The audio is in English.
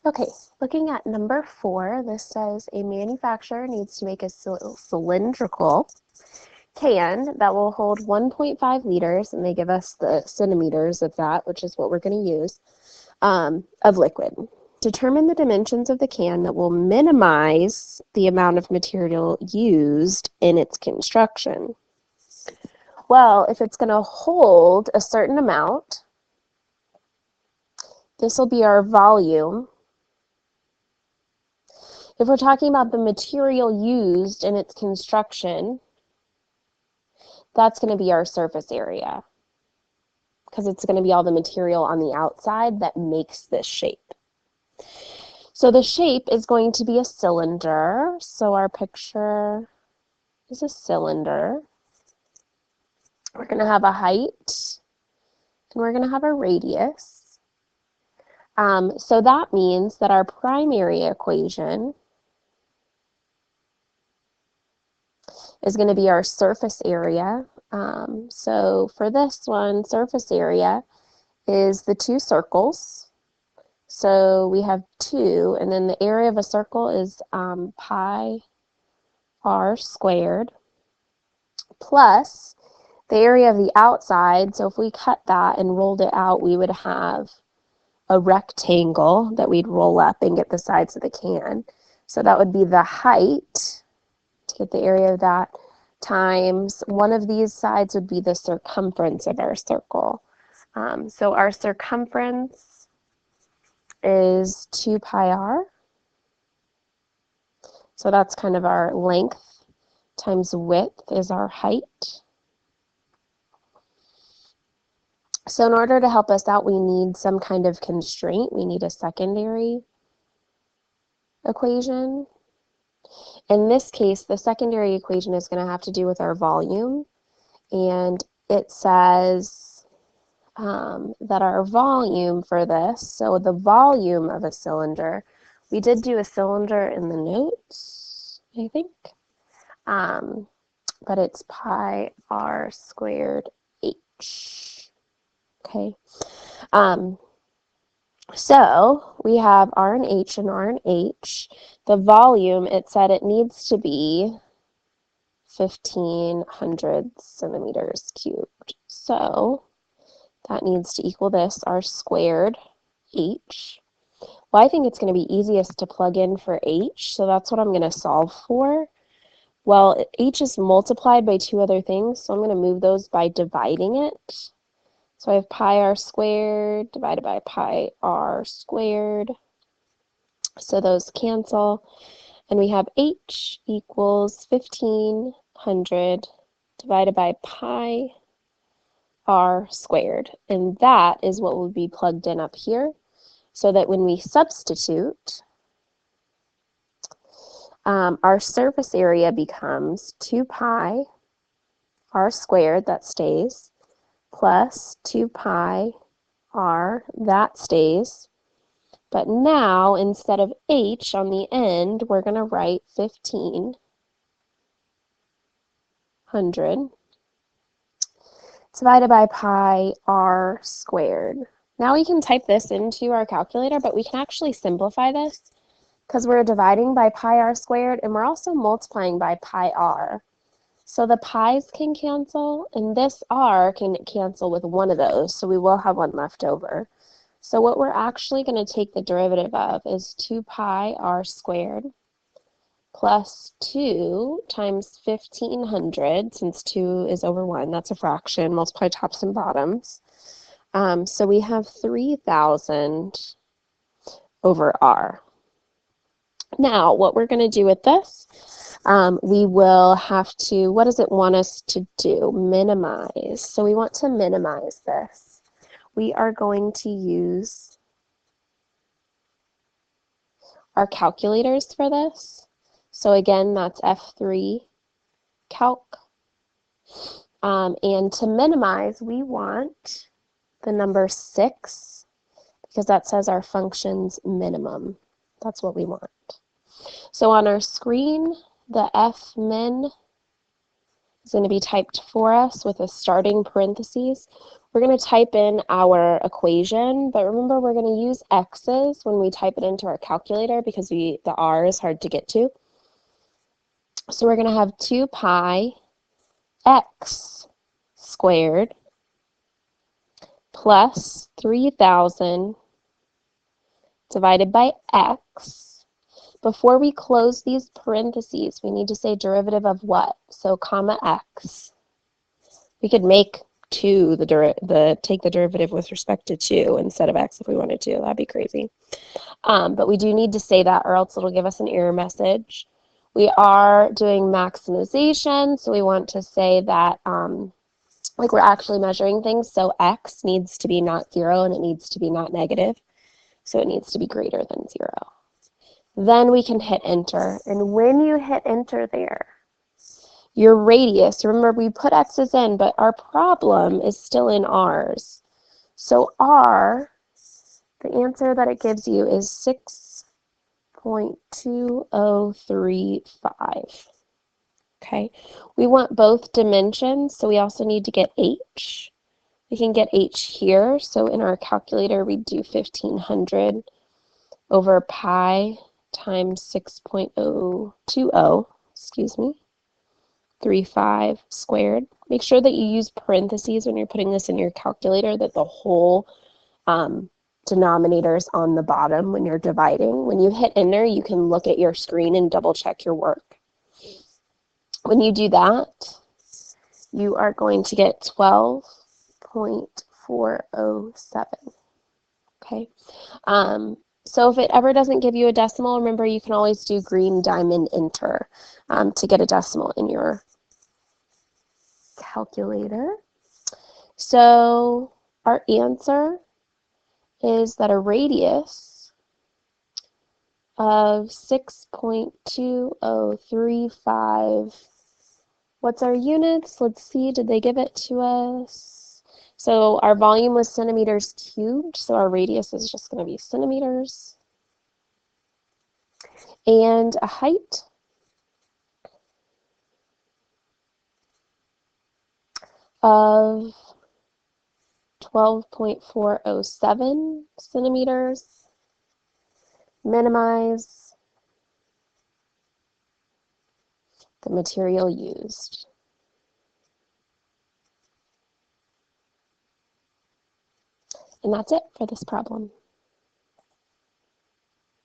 Okay, looking at number 4, this says a manufacturer needs to make a cylindrical can that will hold 1.5 liters, and they give us the centimeters of that, which is what we're going to use, of liquid. Determine the dimensions of the can that will minimize the amount of material used in its construction. Well, if it's going to hold a certain amount, this will be our volume. If we're talking about the material used in its construction, that's going to be our surface area, because it's going to be all the material on the outside that makes this shape. So the shape is going to be a cylinder. So our picture is a cylinder. We're going to have a height, and we're going to have a radius. So that means that our primary equation is going to be our surface area. So for this one, surface area is the 2 circles. So we have 2, and then the area of a circle is pi r squared plus the area of the outside. So if we cut that and rolled it out, we would have a rectangle that we'd roll up and get the sides of the can. So that would be the height, to get the area of that, times one of these sides would be the circumference of our circle. So our circumference is 2 pi r. So that's kind of our length times width is our height. So in order to help us out, we need some kind of constraint. We need a secondary equation. In this case, the secondary equation is going to have to do with our volume. And it says that our volume for this, so the volume of a cylinder, we did do a cylinder in the notes, I think, but it's pi r squared h. Okay. So we have R and H and R and H. The volume, it said it needs to be 1,500 centimeters cubed. So that needs to equal this, R squared H. Well, I think it's going to be easiest to plug in for H, so that's what I'm going to solve for. Well, H is multiplied by 2 other things, so I'm going to move those by dividing it. So I have pi r squared divided by pi r squared. So those cancel. And we have H equals 1,500 divided by pi r squared. And that is what will be plugged in up here. So that when we substitute, our surface area becomes 2 pi r squared, that stays, plus 2 pi r, that stays. But now, instead of h on the end, we're going to write 1,500 divided by pi r squared. Now we can type this into our calculator, but we can actually simplify this because we're dividing by pi r squared, and we're also multiplying by pi r. So the pi's can cancel, and this r can cancel with one of those, so we will have one left over. So what we're actually going to take the derivative of is 2 pi r squared plus 2 times 1,500, since 2 is over 1, that's a fraction, multiply tops and bottoms. So we have 3,000 over r. Now, what we're going to do with this, we will have to, what does it want us to do? Minimize. So we want to minimize this. We are going to use our calculators for this. So again, that's F3 calc. And to minimize, we want the number 6, because that says our function's minimum. That's what we want. So on our screen, the Fmin is going to be typed for us with a starting parentheses. We're going to type in our equation, but remember we're going to use x's when we type it into our calculator because the r is hard to get to. So we're going to have 2 pi x squared plus 3,000 divided by x. Before we close these parentheses, we need to say derivative of what? So comma x. We could make 2 take the derivative with respect to 2 instead of x if we wanted to. That'd be crazy. But we do need to say that or else it'll give us an error message. We are doing maximization, so we want to say that like we're actually measuring things, so x needs to be not 0 and it needs to be not negative. So it needs to be greater than 0. Then we can hit enter. And when you hit enter there, your radius, remember we put x's in, but our problem is still in r's. So r, the answer that it gives you is 6.2035. Okay, we want both dimensions, so we also need to get h. We can get h here, so in our calculator we do 1500 over pi times 6.020, excuse me, 35 squared. Make sure that you use parentheses when you're putting this in your calculator, that the whole denominator is on the bottom when you're dividing. When you hit enter, you can look at your screen and double check your work. When you do that, you are going to get 12.407. Okay. So if it ever doesn't give you a decimal, remember you can always do green diamond enter to get a decimal in your calculator. So our answer is that a radius of 6.2035. What's our units? Let's see, did they give it to us? So our volume was centimeters cubed, so our radius is just going to be centimeters. And a height of 12.407 centimeters. Minimize the material used. And that's it for this problem.